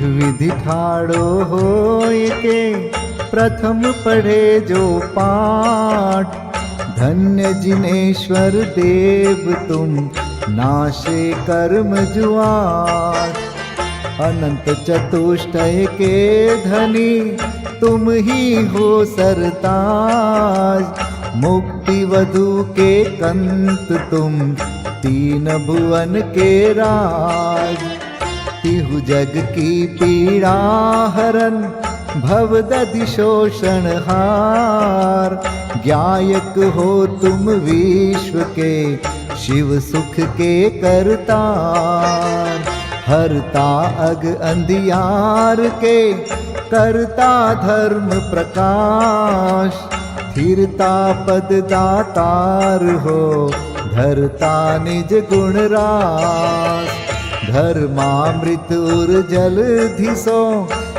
विधि ठाड़ो होय के प्रथम पढ़े जो पाठ। धन्य जिनेश्वर देव तुम नाशे कर्म जुआट। अनंत चतुष्टय के धनी तुम ही हो सरताज। मुक्ति वधु के कंत तुम तीन भुवन के राज। तिहु जग की पीड़ा हरन भव दधि शोषण हार। ज्ञायक हो तुम विश्व के शिव सुख के करतार। हरता अग अंधियार के करता धर्म प्रकाश। स्थिरता पद दातार हो धरता निज गुण रास। धर्मामृत उर जल धिसो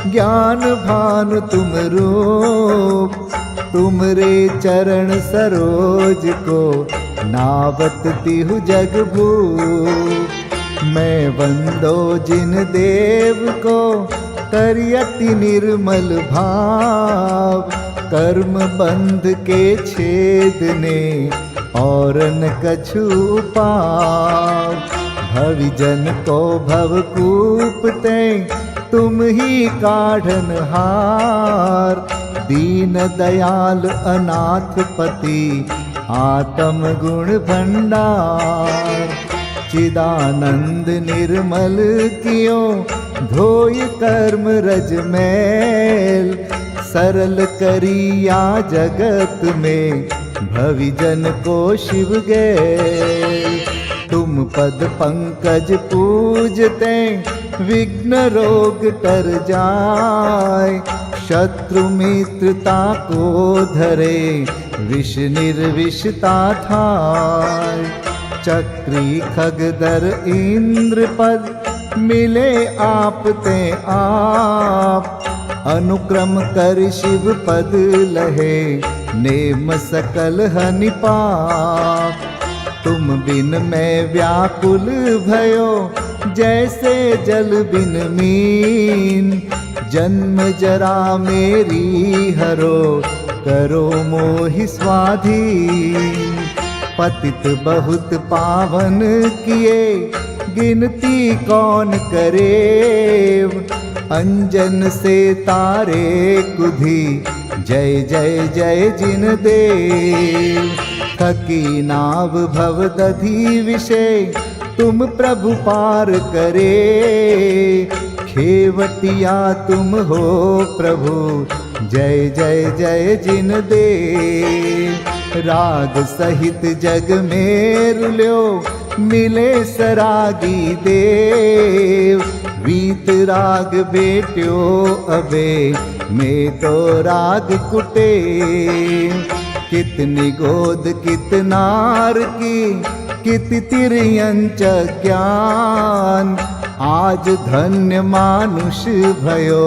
ज्ञान भानु तुम रूप। तुमरे चरण सरोज को नावत तिहु जग भूप। मैं वंदो जिन देव को करियति निर्मल भाव। कर्म बंध के छेदने और न कछु पाव। भविजन को भवकूपते तुम ही काढ़न हार। दीन दयाल अनाथ पति आत्म गुण भंडार। चिदानंद निर्मल कियो धोय कर्म रज मैल। सरल करिया जगत में भविजन को शिव गैल। तुम पद पंकज पूजते विघ्न रोग तर जाय। शत्रु मित्रता को धरे विष निर्विषता थाय। चक्री खगदर इंद्र पद मिले आप ते आप। अनुक्रम कर शिव पद लहे नेम सकल हनि पाप। तुम बिन मैं व्याकुल भयो जैसे जल बिन मीन। जन्म जरा मेरी हरो करो मोहि स्वाधीन। पतित बहुत पावन किए गिनती कौन करे। अंजन से तारे कुधी जय जय जय जिन देव। थकी नाव भव दधि विषय तुम प्रभु पार करे। खेवटिया तुम हो प्रभु जय जय जय जिन देव। राग सहित जग में रुल्यो मिले सरागी देव। वीत राग बेट्यो अबे में तो राग कुटे। कितनी गोद कितनार की कित तिर्यंच ज्ञान। आज धन्य मानुष भयो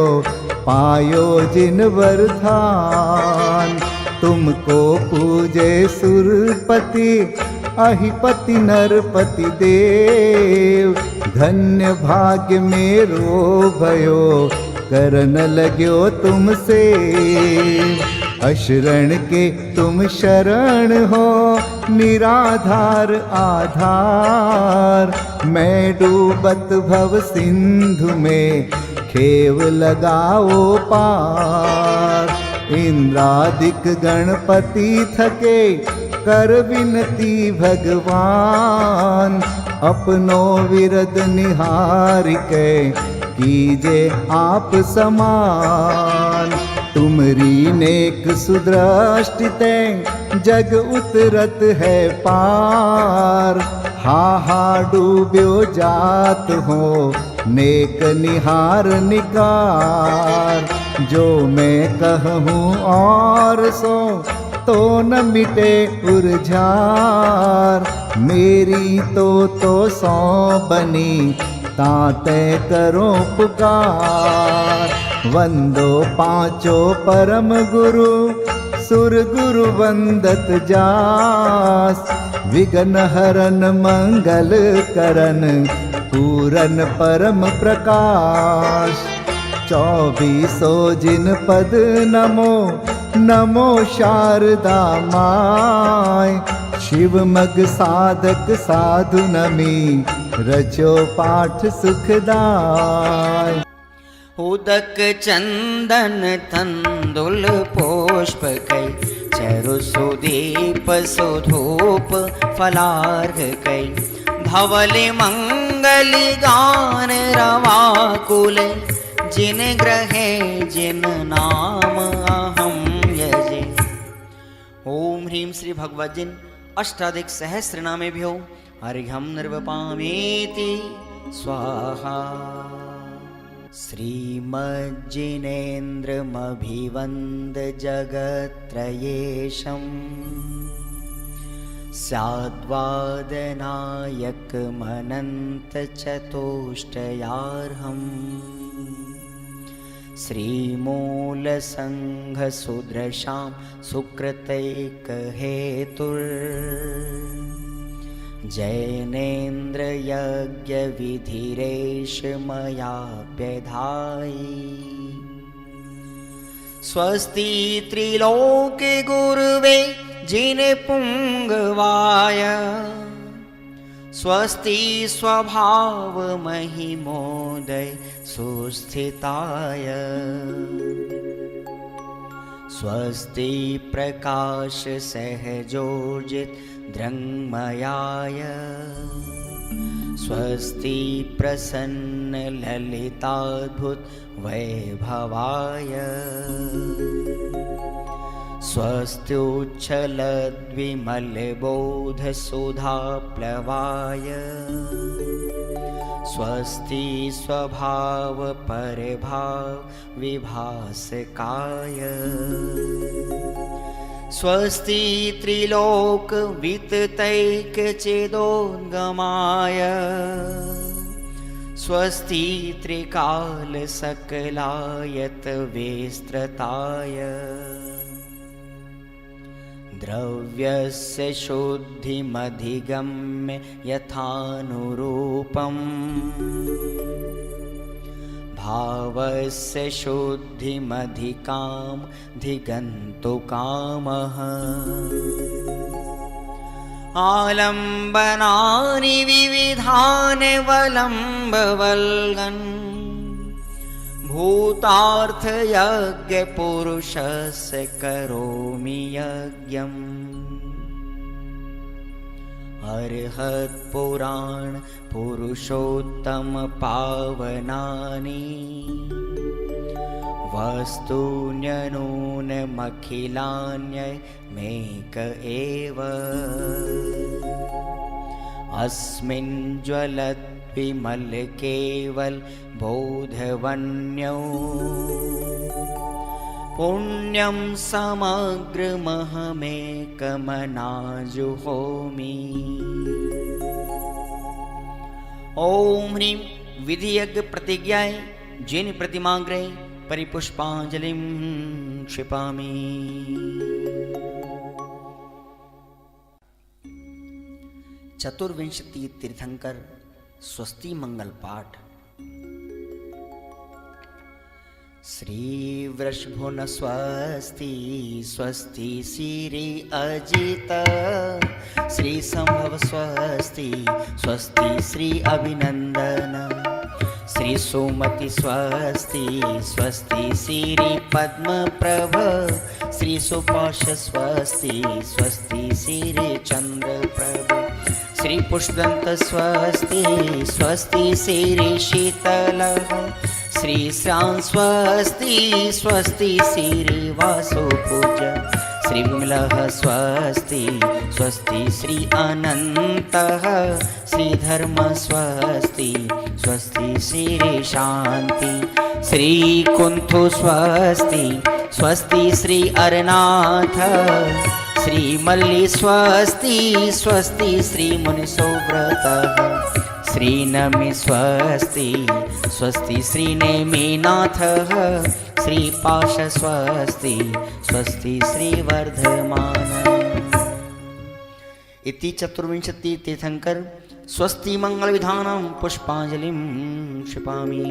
पायो जिन वरदान। तुमको पूजे सुरपति अहिपति नरपति देव। धन्य भाग्य मेरो भयो करन लग्यो तुमसे। अशरण के तुम शरण हो निराधार आधार। मैं डूबत भव सिंधु में खेव लगाओ पार। इंद्रादिक गणपति थके कर विनती भगवान। अपनो विरद निहारिके कीजे आप समान। तुमरी नेक सुदृष्टिते जग उतरत है पार। हा हा डूब्यो जात हो नेक निहार निकार। जो मैं कहूँ और सो तो न मिटे उर्झार। मेरी तो सौ बनी ताते करो पुकार। वंदो पांचों परम गुरु सुर गुरु वंदत जास। विघ्न हरन मंगल करन पूरन परम प्रकाश। 24 जिन पद नमो नमो शारदा माय। शिव मग साधक साधु नमी रचो पाठ सुखदाय। उदक चंदन तंदुल पुष्प कै चरु सुदीप सुधूप फलार्घ कै। धवल मंगल गान रवाकुल जिन ग्रहे जिन नाम अहम यजे। ओम ह्रीं श्री भगवद्जिन अष्टाधिक सहस्र नामे भ्यो अर्घ्यं निर्वपामेति स्वाहा। श्रीमज्जिनेन्द्रमभिवन्द जगत्त्रयेशं स्याद्वादनायकमनन्तचतुष्टयार्हम्। श्रीमूलसङ्घसुदृशां सुकृतैकहेतुर् जैनेन्द्रयज्ञविधिरेष मयाप्यधायि। स्वस्ति त्रिलोके गुरुवे जिनपुङ्गवाय। स्वस्ति स्वभाव महिमोदय सुस्थिताय। स्वस्ति प्रकाश सहजोजित दृङ्मयाय। स्वस्ति प्रसन्न ललिताद्भुत वैभवाय। स्वस्त्युच्छलद्विमलबोधसुधाप्लवाय। स्वस्ति स्वभाव परभाव विभासकाय। स्वस्ति त्रिलोक विततैकचिदोद्गमाय। स्वस्ति त्रिकाल सकलायत विस्तृताय। द्रव्यस्य शुद्धिमधिगम्य यथानुरूपम्। भावस्य शुद्धिमधिकाम् धिगन्तुकामः। आलम्बनानि विविधानि वलम्बवल्गन्। भूतार्थयज्ञपुरुषस्य करोमि यज्ञम्। अर्हत्पुराण पुरुषोत्तम पावनानि। वस्तून्यनूनमखिलान्यमेक एव। अस्मिन् ज्वलत् विमल केवल बोधवन्यो। पुण्यं समग्रमहमेकमनाजुहोमि। ओम ह्रीं विधियज्ञ प्रतिज्ञाय जिन प्रतिमाग्रे परिपुष्पांजलिं क्षिपामि। चतुर्विंशति तीर्थंकर स्वस्ति मंगल पाठ। श्री वृषभुन स्वस्ति स्वस्ति श्री अजित। श्री संभव स्वस्ति स्वस्ति श्री अभिनंदन। श्री सुमति स्वस्ति स्वस्ति श्री पद्म प्रभ। श्री सुपाश स्वस्ति स्वस्ति श्री चंद्र प्रभ। श्री पुष्पदंत स्वस्ति स्वस्ति श्री शीतल। श्री श्याम स्वस्ति स्वस्ति श्री वासुपूज। श्री विमलः स्वस्ति स्वस्ति श्री अनन्तः। श्री धर्म स्वस्ति स्वस्ति श्री शांति। श्री कुंथु स्वस्ति स्वस्ति श्री अरनाथ। श्री मल्ली स्वस्ति स्वस्ति श्री मुनिसुव्रतः। श्री नमि स्वस्ति स्वस्ति श्री नेमिनाथः। श्री पाश स्वस्ति स्वस्ति श्री वर्धमान। इति चतुर्विंशति तीर्थंकर स्वस्ति मंगल विधानं पुष्पांजलिं क्षिपामि।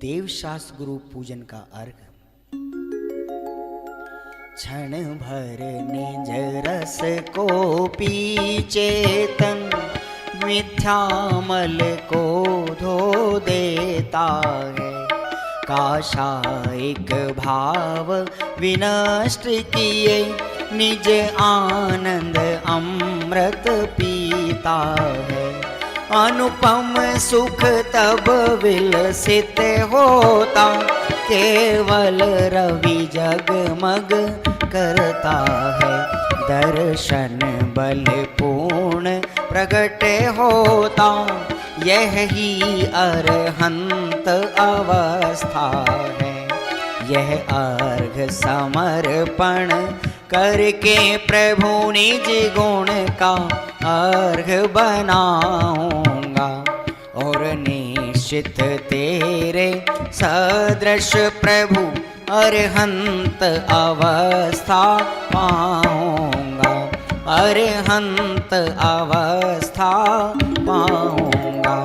देवशास्त्र गुरु पूजन का अर्घ। क्षण भर निज रस को पी चेतन, मिथ्यामल को धो देता है। काषायिक भाव विनष्ट किए, निज आनंद अमृत पीता है। अनुपम सुख तब विलसित होता, केवल रवि जगमग करता है। दर्शन बल पूर्ण प्रगट होता, यह ही अरहंत अवस्था है। यह अर्घ समर्पण करके प्रभु निज गुण का अर्घ बनाऊंगा, और निश्चित तेरे सदृश प्रभु अरहंत अवस्था पाऊंगा, अरहंत अवस्था पाऊंगा।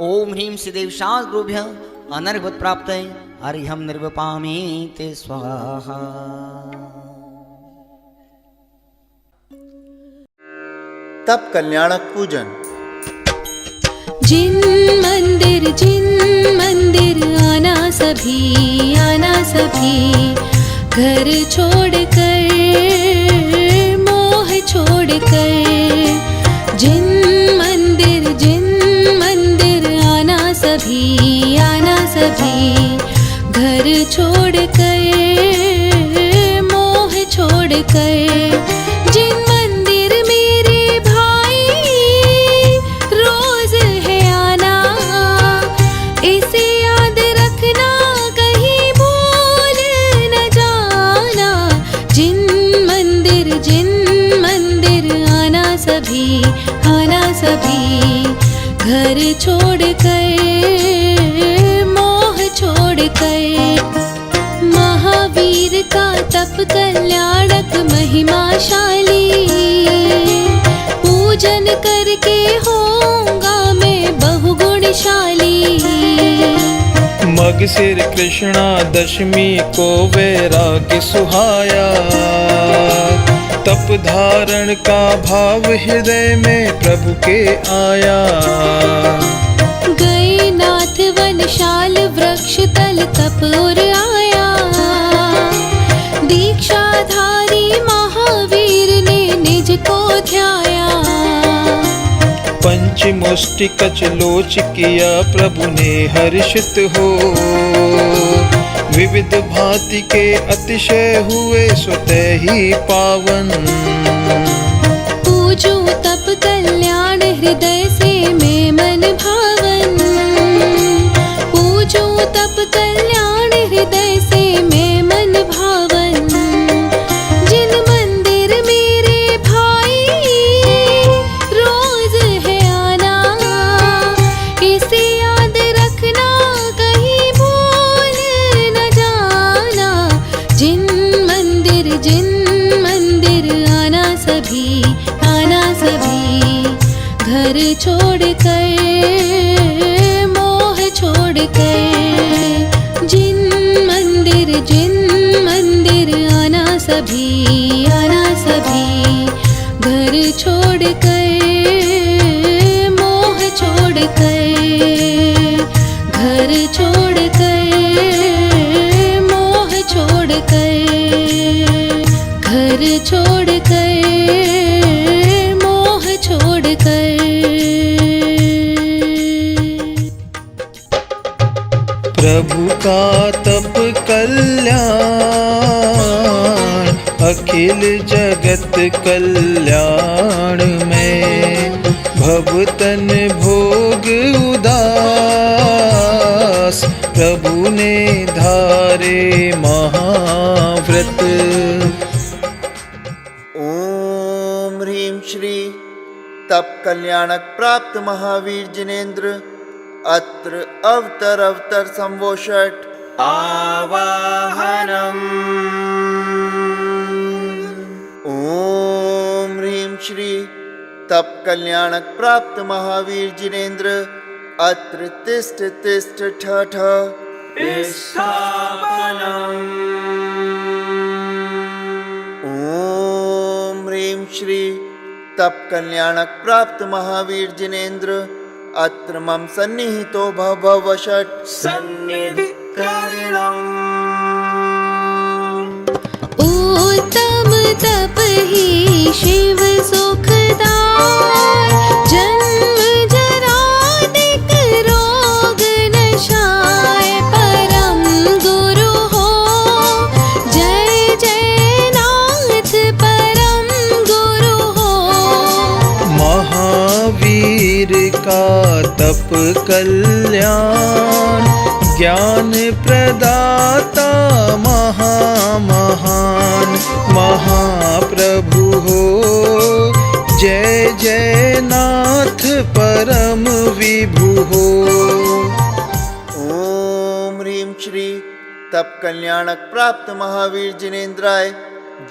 ओम ह्रीं श्रीदेव शास्त्र गुरुभ्यः अनर्घवत् प्राप्तये अर्घ्यं निर्वपामि ते स्वाहा। तप कल्याणक पूजन। जिन मंदिर आना सभी घर छोड़कर मोह छोड़कर। जिन मंदिर आना सभी घर छोड़कर मोह छोड़कर। जिन मंदिर मेरे भाई रोज है आना, इसे याद रखना कहीं भूल न जाना। जिन मंदिर आना सभी घर छोड़कर मोह छोड़कर। महावीर का तप कल्याणक महिमाशाली, पूजन करके होऊंगा मैं बहुगुणशाली। मग सिर कृष्णा दशमी को वैराग्य सुहाया, तप धारण का भाव हृदय में प्रभु के आया। गए नाथ वनशाल वृक्ष तल तप उर आया, दीक्षाधारी महावीर ने निज को ध्याया। पंचमुष्टि कचलोच किया प्रभु ने हर्षित हो, विविध भांति के अतिशय हुए स्वतः ही पावन। पूजू तप कल्याण हृदय से मैं मन भावन, पूजू तप कल्याण हृदय से मैं मन भावन। जिन मंदिर मेरे भाई रोज है आना, इसे याद रखना कहीं भूल न जाना। जिन मंदिर आना सभी घर छोड़कर मोह छोड़कर। जिन मंदिर आना सभी घर छोड़कर मोह छोड़कर। घर छोड़कर मोह छोड़कर। घर छोड़कर मोह छोड़कर। प्रभु का तप कल्याण, अखिल जगत कल्याण में। भवतन भोग उदास, प्रभु ने धारे महाव्रत। ओम ह्रीं श्री तप कल्याणक प्राप्त महावीर जिनेन्द्र अत्र अवतर संवोषट आवाहनम्। ओम ह्रीं श्री तप कल्याणक प्राप्त महावीर जिनेन्द्र अत्र तिष्ठ तिष्ठ ठ ठ। ॐ ह्रीं श्री तप कल्याणक प्राप्त महावीर जिनेन्द्र अत्र मम सन्निहितो भवषट् उत्तम तप ही शिव सुखदाय, जन्म जरादिक रोग नशाय, परम गुरु हो जय जय नाथ परम गुरु हो। महावीर का तप कल्याण, ज्ञान प्रदाता महामहान, महाप्रभु हो जय जय नाथ परम विभु हो। ॐ ह्रीं श्री तप कल्याणक प्राप्त महावीर जिनेन्द्राय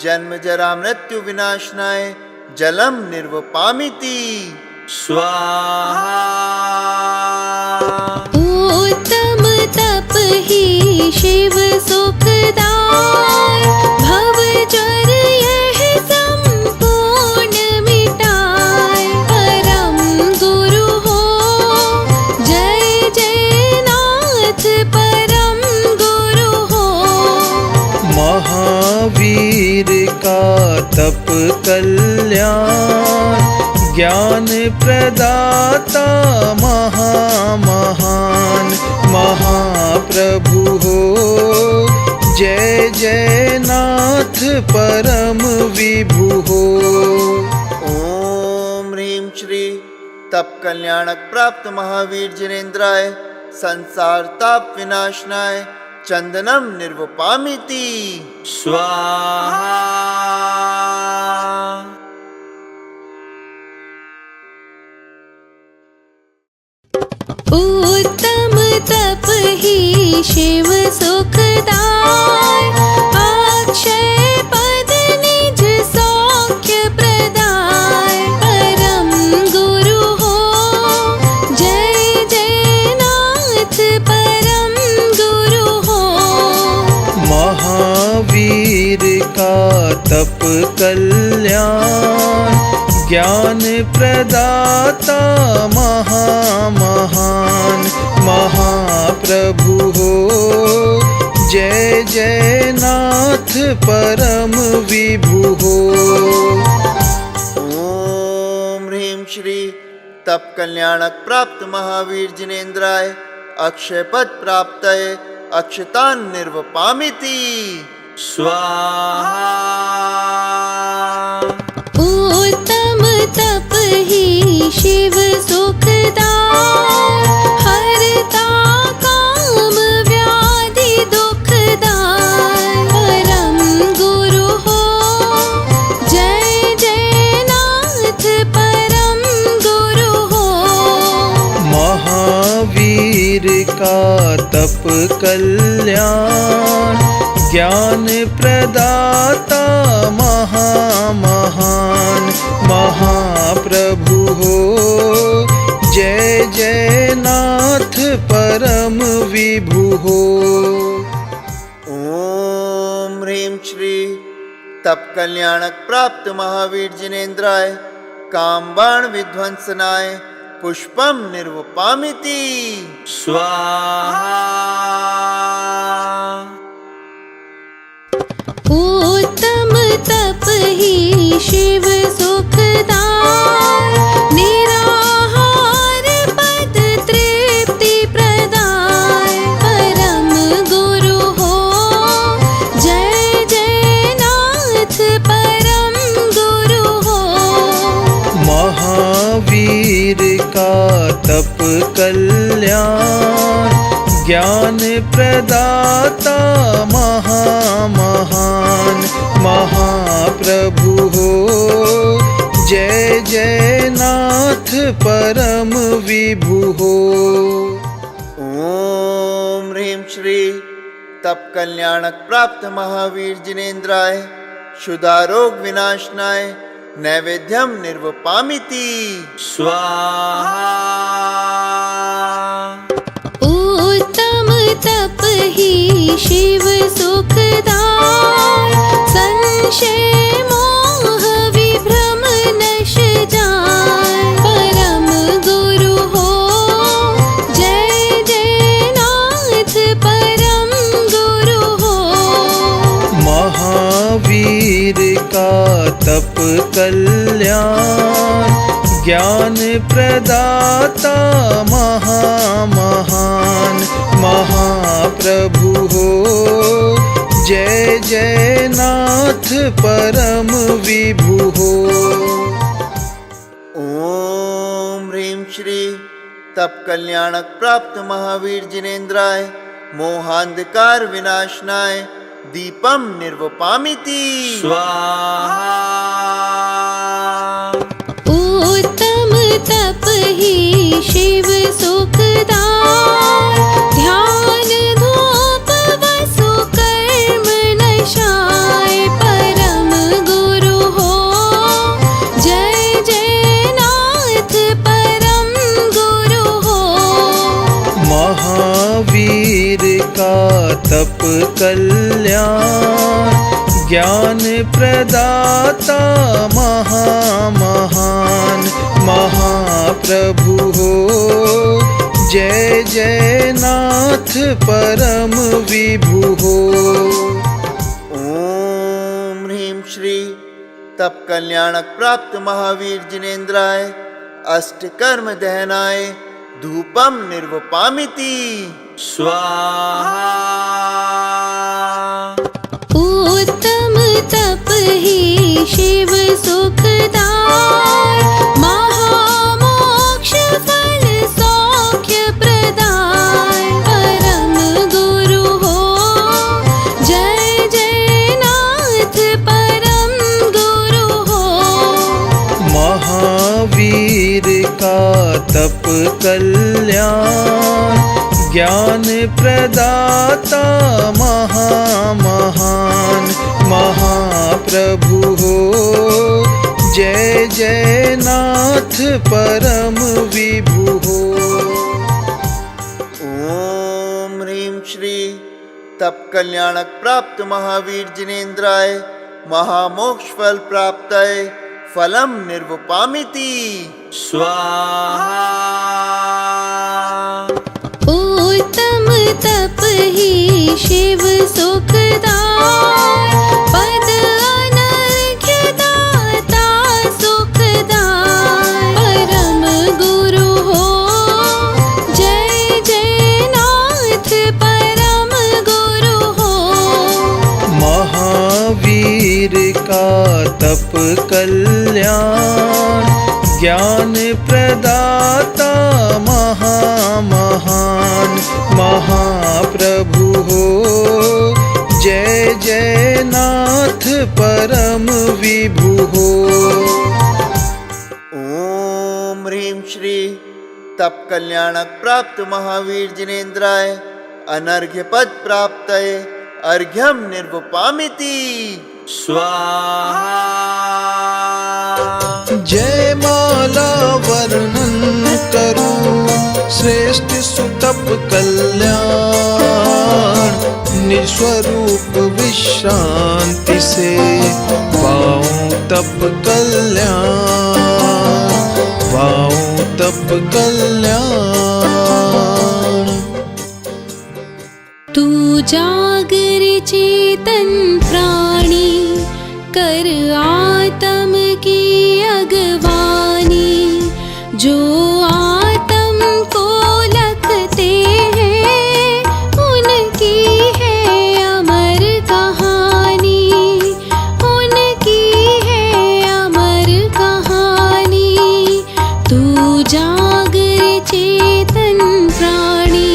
जन्म जरा मृत्यु विनाशनाय जलम निर्वपामिति स्वाहा। उत्तम तप ही शिव सुखदाय, भव जर यह संपूर्ण मिटाय, परम गुरु हो जय जय नाथ परम गुरु हो। महावीर का तप कल्याण, ज्ञान प्रदाता महामहान, महाप्रभु हो जय जय नाथ परम विभु हो। ॐ ह्रीं श्री तप कल्याणक प्राप्त महावीर जिनेन्द्राय संसार ताप विनाशनाय चंदनम निर्वपामिति स्वाहा। उत्तम तप ही शिव सुखदाय, अक्षय पद निज सौख्य प्रदाय, परम गुरु हो जय जय नाथ परम गुरु हो। महावीर का तप कल्याण, ज्ञान प्रदाता महामहान, महाप्रभु हो जय जय नाथ परम विभु हो। ॐ ह्रीं श्री तप कल्याणक प्राप्त महावीर जिनेन्द्राय अक्षय पद प्राप्तये अक्षतान् निर्वपामिति स्वाहा। उत्तम तप ही शिव सुखदाय, हरता काम व्याधि दुखदाय, परम गुरु हो जय जय नाथ परम गुरु हो। महावीर का तप कल्याण, ज्ञान प्रदाता महामहान, महाप्रभु हो जय जय नाथ परम विभु हो। ॐ ह्रीं श्री तप कल्याणक प्राप्त महावीर जिनेन्द्राय कामबाण विध्वंसनाय पुष्पम निर्वपामिति स्वाहा। उत्तम तप ही शिव सुखदाय, निराहार पद तृप्ति प्रदाय, परम गुरु हो जय जय नाथ परम गुरु हो। महावीर का तप कल्याण, ज्ञान प्रदाता महामहान, महाप्रभु हो जय जय नाथ परम विभु हो। ॐ ह्रीं श्री तप कल्याणक प्राप्त महावीर जिनेन्द्राय क्षुधारोग विनाशनाय नैवेद्यम निर्वपामिति स्वाहा। शिव सुखदाय संशय मोह विभ्रम नश जाय परम गुरु हो जय जय नाथ परम गुरु हो महावीर का तप कल्याण ज्ञान प्रदाता महामहान महाप्रभु हो जय जय नाथ परम विभु हो। ओम ह्रीं श्री तप कल्याणक प्राप्त महावीर जिनेन्द्राय मोहांधकार विनाशनाय दीपम निर्वपामिति स्वाहा। उत्तम तप ही शिव सुखदाय ध्यान धूप वसु कर्म नशाय परम गुरु हो जय जय नाथ परम गुरु हो महावीर का तप कल्याण ज्ञान प्रदाता महामहान महाप्रभु हो जय जय नाथ परम विभु हो। ओम ह्रीं श्री तप कल्याणक प्राप्त महावीर जिनेन्द्राय अष्ट कर्म दहनाय धूपम निर्वपामिति स्वाहा। उत्तम तप ही शिव सुखदाय महामोक्ष फल सौख्य प्रदाय परम गुरु हो जय जय नाथ परम गुरु हो महावीर का तप कल्याण ज्ञान प्रदाता महामहान महाप्रभु हो जय जय नाथ परम विभु हो। ओम ह्रीं श्री तप कल्याणक प्राप्त महावीर जिनेन्द्राय महामोक्ष फल प्राप्तये फलम निर्वपामिति स्वाहा। उत्तम तप ही शिव सुखदाय पद अनर्घ्य दाता सुखदाय परम गुरु हो जय जय नाथ परम गुरु हो महावीर का तप कल्याण ज्ञान प्रदाता महामहान महाप्रभु हो जय जय नाथ परम विभु हो। ओम ह्रीं श्री तप कल्याणक प्राप्त महावीर जिनेन्द्राय अनर्घ्य पद प्राप्तये अर्घ्यम निर्वपामिति स्वाहा। जय माला वर्णन करूं श्रेष्ठ सुतप कल्याण निस्वरूप विश्रांति से पाऊं तप कल्याण पाऊं तप कल्याण। तू जागर चेतन प्राणी कर आत्म की अगवानी जो आत्म को लखते हैं उनकी है अमर कहानी उनकी है अमर कहानी। तू जागर चेतन प्राणी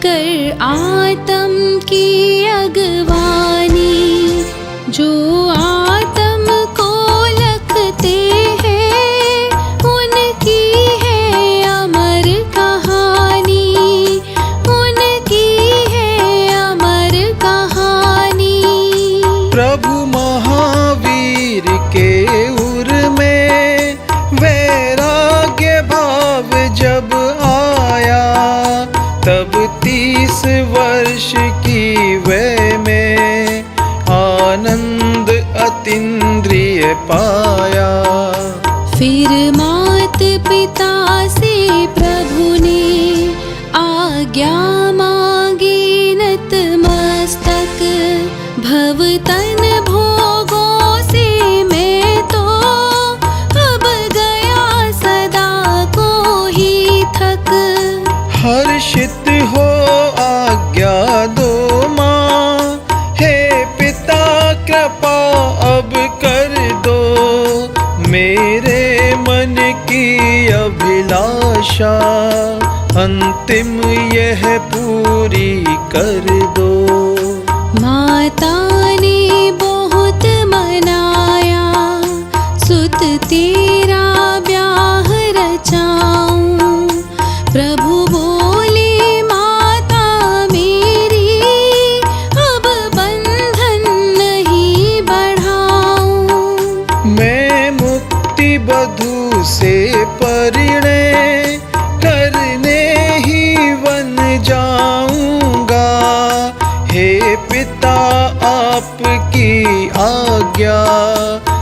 कर आत्म की अगवानी जो आत्म को लखते हैं उनकी है अमर कहानी उनकी है अमर कहानी। प्रभु महावीर के उर में वैराग्य भाव जब आया तब 30 वर्ष की वै में आनंद अतीन्द्रिय पाया। फिर मात पिता से प्रभु ने आज्ञा मांगी नतमस्तक। भव तन भोगों से मैं तो अब गया सदा को ही थक। हर्षित हो आज्ञा दो माँ, हे पिता कृपा अब कर दो। मेरे मन की अभिलाषा अंतिम यह पूरी कर दो। माता ने बहुत मनाया, सुत तेरा ब्याह रचाऊं। प्रभु बोले माता मेरी, अब बंधन नहीं बढ़ाऊं। मैं मुक्ति बधू से परिणय करने ही वन जाऊंगा। हे पिता आपकी आज्ञा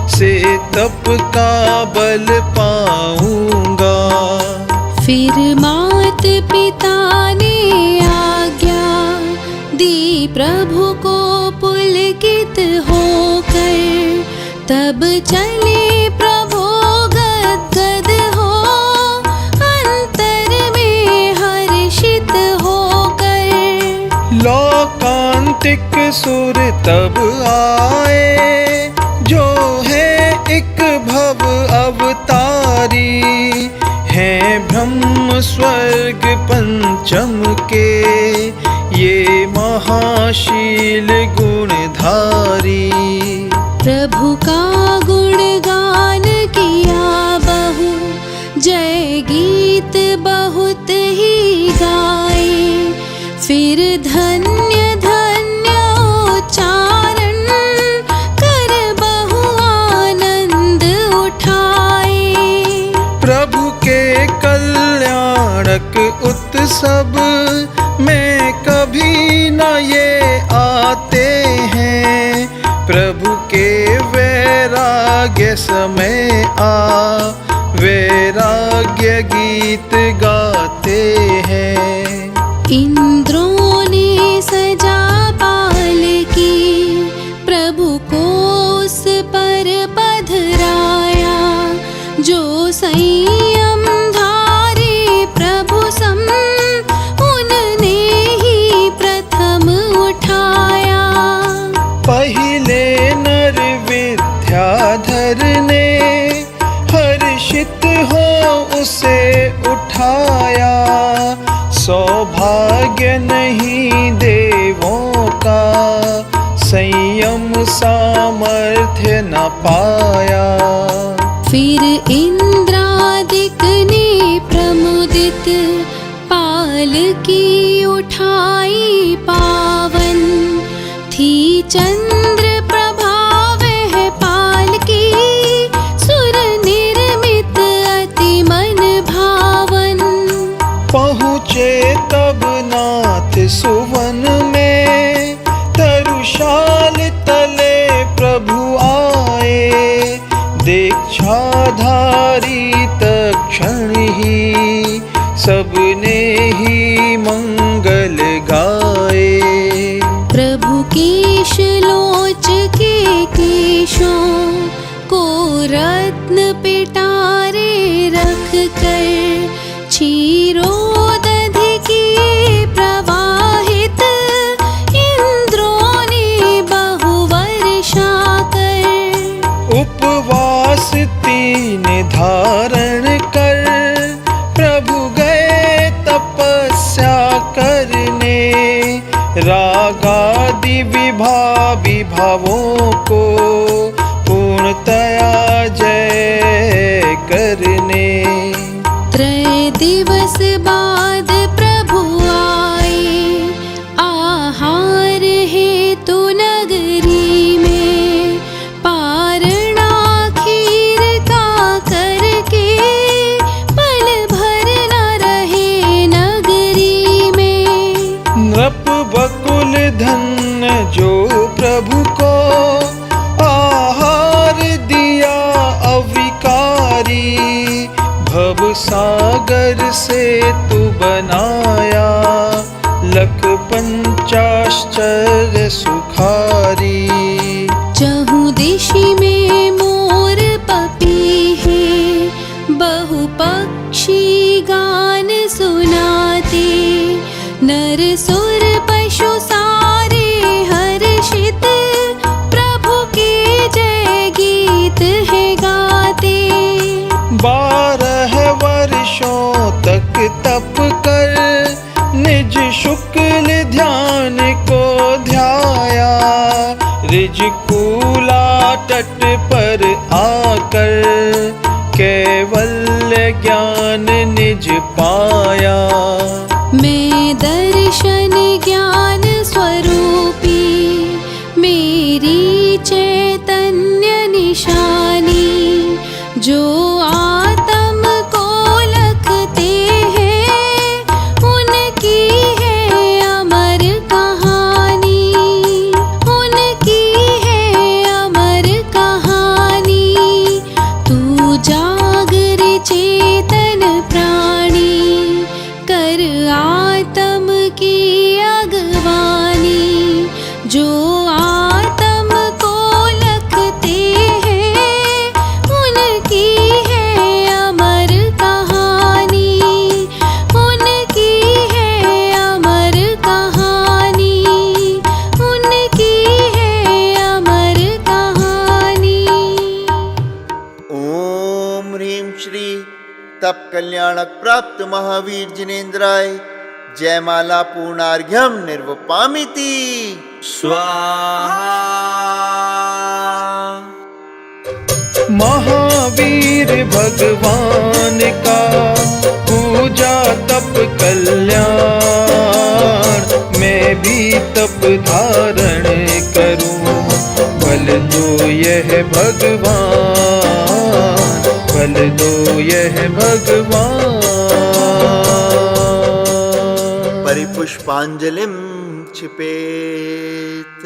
से तप का बल पाऊंगा। फिर मात पिता ने आज्ञा दी प्रभु को पुलकित होकर। तब चले प्रभु गदगद हो, अंतर में हर्षित होकर। लोकांतिक सुर तब आए, जो है एक भव अवतारी। हैं ब्रह्म स्वर्ग पंचम के, ये महाशील गुणधारी। प्रभु का गुणगान किया बहु, जय गीत बहुत ही गाए। फिर धन्य धन्य उच्चारण कर बहु आनंद उठाए। प्रभु के कल्याणक उत्सव में कभी न ये आते हैं। प्रभु के वैराग्य समय आ, वैराग्य गीत गाते हैं। इंद्रों ने सजा पालकी, प्रभु को उस पर पधराया। जो संयम धारे प्रभु सम, उनने ही प्रथम उठाया। पहिले नर विद्याधर ने हर्षित हो उसे उठाया। सौभाग्य नहीं देवों का, संयम सामर्थ्य न पाया। फिर इंद्रादिक ने प्रमुदित, पालकी उठाई पावन। थी चंद्र प्रभा वह पालकी, सुर निर्मित अति मन भावन। पहुँचे तब नाथ सुवन में, तरुशाल तले प्रभु आए। दीक्षाधारी तक्षण ही, सबने ही मंगल गाए। प्रभु केश लोच के केशों को रत्न पिटारे रख कर। क्षीरोदधि की प्रवाहित, इंद्रों ने बहु वर्षा कर। उपवास 3 धारण कर, प्रभु गए तपस्या करने। रागादि विभावों को पूर्णतया जय करने। त्रय दिवस बाद प्रभु आए, आहार हेतु नगरी में। पारणा खीर का करके, पल भर न रहे नगरी में। नृप बकुल धन सागर से तू बनाया, लख पंचाश्चर्य सुखारी। चहु दिशि में मोर पपीहे, बहु पक्षी गान सुनाते। नर सुर पशु सारे हर्षित, प्रभु के जय गीत है गाते। 12 वर्षों तक तप कर निज शुक्ल ध्यान को ध्याया, ऋजकूला तट पर आकर कैवल्य ज्ञान निज पाया। मैं दर्शन ज्ञान स्वरूपी, मेरी चैतन्य निशानी। जो आत्म को लखते हैं, उनकी है अमर कहानी, उनकी है अमर कहानी। तू जागर चेतन प्राणी, कर आत्म की अगवानी। जो आत्म को लखते हैं, उनकी है अमर कहानी, उनकी है अमर कहानी, उनकी है अमर कहानी। ओम ह्रीं श्री तप कल्याणक प्राप्त महावीर जिनेन्द्राय जयमाला पूर्णार्घ्यम निर्वपामिति। स्वाहा। महावीर भगवान का पूजा तप कल्याण, मैं भी तप धारण करूं। बल दो यह भगवान, बल दो यह भगवान। परिपुष्पांजलिं क्षिपेत।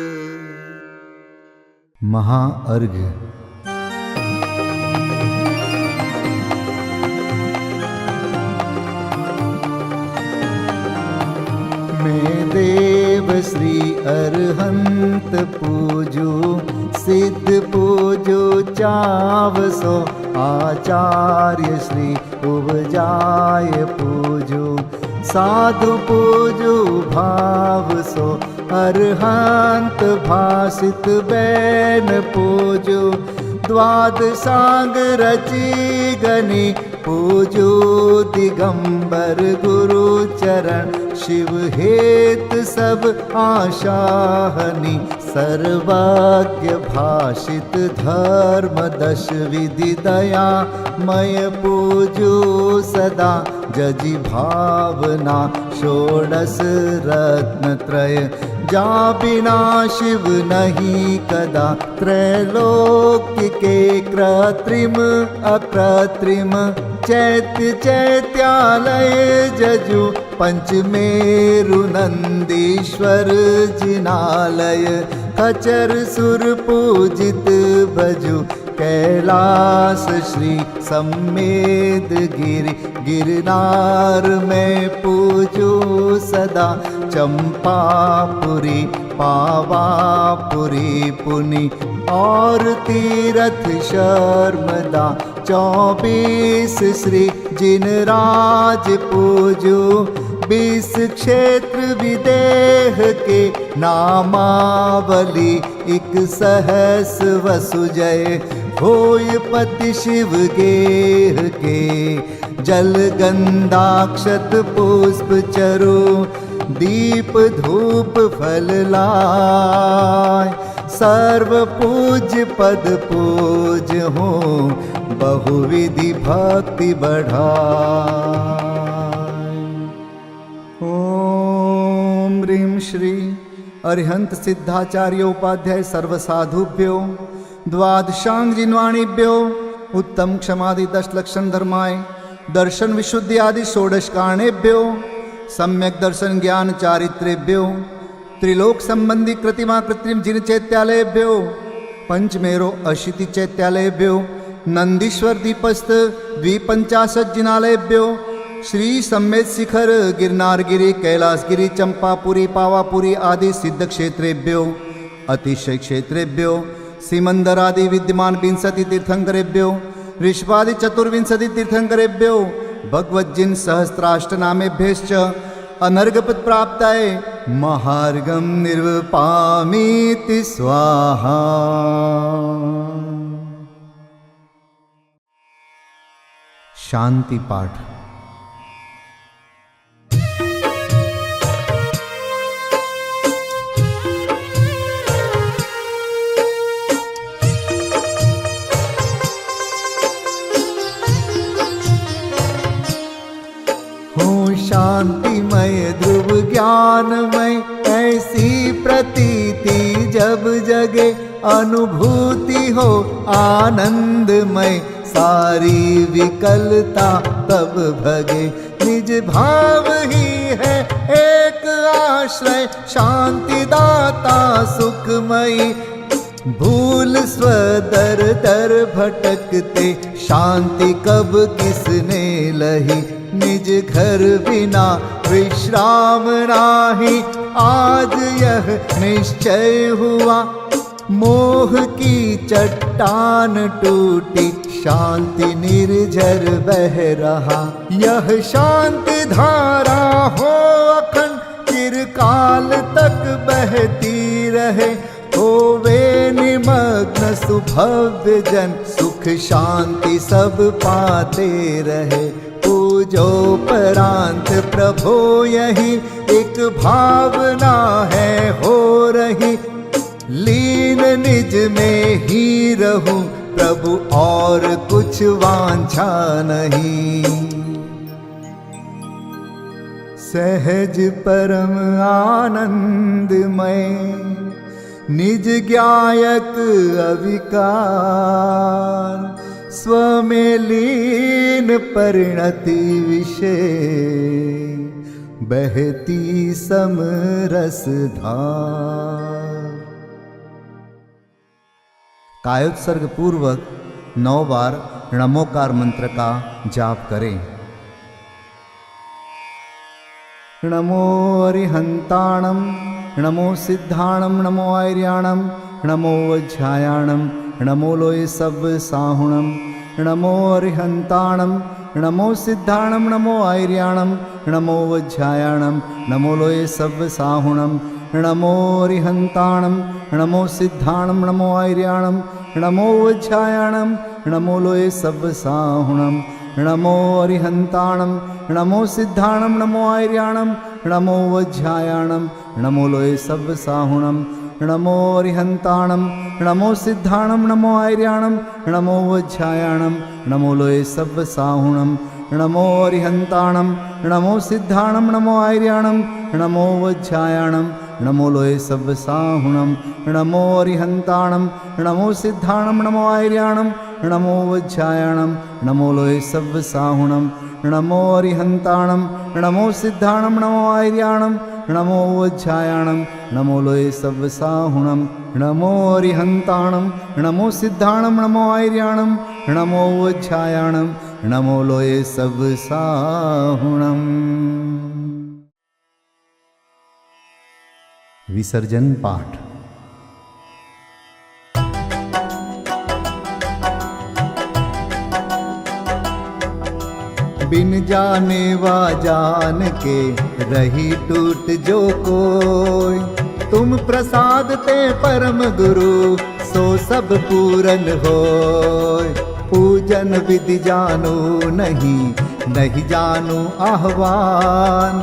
महाअर्घ्य। मैं देव श्री अरहंत पूजू, सिद्ध पूजू चावसो। आचार्य श्री उपजाय पूजू, साधु पूजू भाव सो। अरहंत भासित बैन पूजू, द्वादशांग रची गनी पूजू। दिगंबर गुरु चरण, शिव हेत सब आशाहनी। सर्वज्ञ भाषित धर्म दश विधि दया, मय पूजू सदा जजि भावना। षोडश रत्न त्रय, जा बिना शिव नहीं कदा। त्रैलोक्य के कृत्रिम अकृत्रिम, चैत्य चैत्यालय जजु। पंचमेरु नंदीश्वर जिनालय, खचर सुर पूजित भजु। कैलास श्री सम्मेद गिरि, गिरनार में पूजू सदा। चंपापुरी पावापुरी पुनि, और तीरथ शर्मदा। 24 श्री जिनराज पूजू, 20 क्षेत्र विदेह के नामावली। 1 सहस वसुजय, होय पति शिव गेह के। जल गंधाक्षत पुष्प चरु, दीप धूप फल लाय। सर्व पूज्य पद पूज हो, बहुविधि भक्ति बढ़ाय। ओम ह्रीं श्री अरिहंत सिद्धाचार्योपाध्याय सर्वसाधुभ्यो, द्वादशांग जिन्वाणीभ्यो, उत्तम क्षमादि 10 लक्षण धर्माय, दर्शन विशुद्धि आदि 16 कारणेभ्यो, सम्यक दर्शन ज्ञान चारित्रेभ्यो, त्रिलोक संबंधी कृतिमा कृत्रिम जिन चैत्यालयभ्यो, पंचमेरो अशिति चैत्यालयभ्यो, नंदीश्वर दीपस्थ द्विपंचाशज्जिनालयेभ्यो श्री सम्मेत शिखर गिरनारगिरी कैलासगिरी चंपापुरी पावापुरी आदि सिद्ध क्षेत्रेभ्यो अतिशय क्षेत्रेभ्यो सीमंदरादि विद्यमान 20 तीर्थंकरेभ्यो ऋषभादि 24 तीर्थंकरेभ्यो भगवज्जिन सहस्राष्टनामेभ्यश्च अनर्घपद प्राप्ताय महार्घं निर्वपामीति स्वाहा। शांति पाठ। शांतिमय ध्रुव ज्ञानमय ऐसी प्रतीति जब जगे अनुभूति हो आनंदमय सारी विकलता तब भगे निज भाव ही है एक आश्रय शांति दाता सुखमयी भूल स्वदर दर भटकते शांति कब किसने लही निज घर बिना विश्राम नाही आज यह निश्चय हुआ मोह की चट्टान टूटी शांति निर्झर बह रहा यह शांति धारा हो अखंड चिरकाल तक बहती रहे होवे निमग्न सुभव्य जन सुख शांति सब पाते रहे पूजो परांत प्रभो यही एक भावना है हो रही लीन निज में ही रहूं प्रभु और कुछ वांछा नहीं सहज परम आनंदमय निज ज्ञायक अविकार स्वमें लीन परिणति विषय बहती समरस धार। कायोत्सर्ग पूर्वक 9 बार नमोकार मंत्र का जाप करें। नमो अरिहंताणं नमो सिद्धाणं नमो आर्याणं नमो वज्रायाणं नमो लोय सब साहुणं नमो अरिहंताणं नमो सिद्धाणं नमो आर्याणं नमो वज्रायाणं नमो लोय सब साहुणं नमो अरिहंताणं नमो सिद्धाणं नमो आर्याणं नमो वज्रायाणं नमो लोय सब साहुणं नमो अरिहंताणं नमो सिद्धाणं नमो आर्याणं नमो वज्रायाणं नमो लोय सब साहुणं नमो अरिहंताणं नमो सिद्धाणं नमो आर्याणं नमो वज्रायाणं नमो लोय सब साहुणं नमो अरिहंताणं नमो सिद्धाणं नमो आर्याणं नमो वज्रायाणं नमो लोय सब साहुणं नमो अरिहंताणं नमो सिद्धाणं नमो आर्याणं नमो वज्रायाणं नमो लोय सब साहुणं नमो अरिहंताणं नमो सिद्धाणं नमो आर्याणं नमो वज्रायाणं नमो लोय सब साहुणं नमो अरिहंताणं नमो सिद्धाणं नमो आर्याणं नमो वज्रायाणं नमो लोय सब साहुणं। विसर्जन पाठ। बिन जाने वा जान के रही टूट जो कोई तुम प्रसाद ते परम गुरु सो सब पूरन होय पूजन विधि जानो नहीं नहीं जानो आह्वान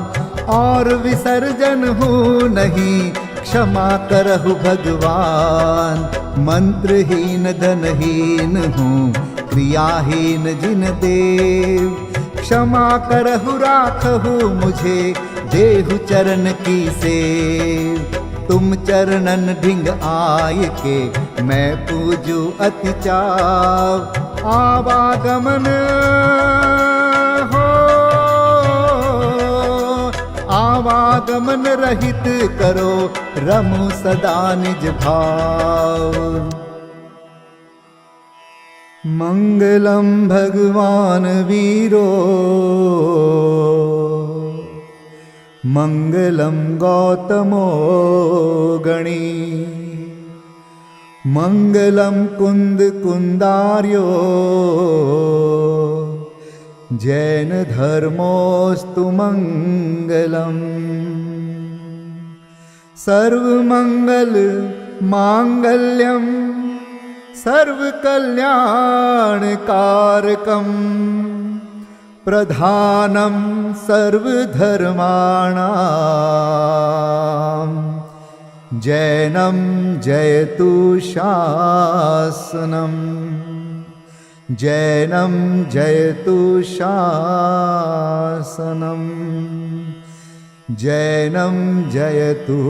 और विसर्जन हूँ नहीं क्षमा करहु भगवान मंत्रहीन धनहीन हूँ क्रियाहीन जिन देव क्षमा करहु राखहु मुझे देहु चरण की सेव तुम चरणन ढिंग आय के मैं पूजू अति चाव आवागमन हो आवागमन रहित करो रमु सदा निज भाव मङ्गलं भगवान् वीरो मङ्गलं गौतमो गणी मङ्गलं कुन्दकुन्दार्यो जैनधर्मोऽस्तु मङ्गलम् सर्वमङ्गलमाङ्गल्यं सर्वकल्याणकारकं प्रधानं सर्वधर्माणां जैनं जयतु शासनम् जैनं जयतु शासनम् जैनं जयतु